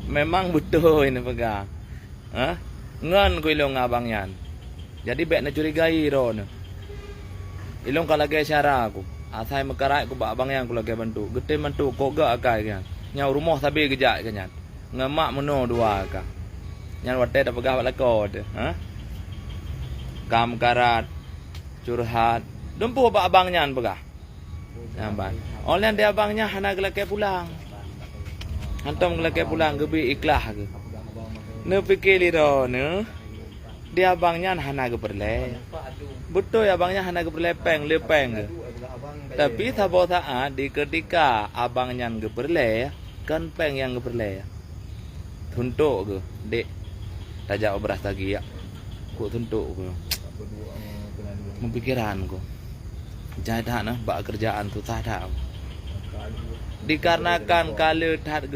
Memang betul ini pegang. Hah? Ngan ko ilong abang yan. Jadi bek na curigai ro na. Ilong kalagay syara aku. Asai mekarai ko ba abang yan ko lagay bantu. Gete bantu ko ga akai kan. Nyau rumah sabi gejak kan yan. Ngamak meno dua ka. Nyan wate da pegah wala ko de. Ha? Kam karat curhat. Dempu ba abang nyan pegah. Nampak. Oleh dia abangnya hana gelake pulang. Hantam gelake pulang gebi ikhlas ke. Ne pikir lido ne. Dia abangnya hana ge perle. Betul ya abangnya hana ge perlepeng lepeng. Tapi sabo saat di ketika abangnya ge perle kan peng yang ge perle. Tuntuk ke dek. Tajak beras lagi ya. Ku tuntuk ke. Mempikiran ku. Jadah nah bak kerjaan tu tak ada. Dikarenakan kalau tak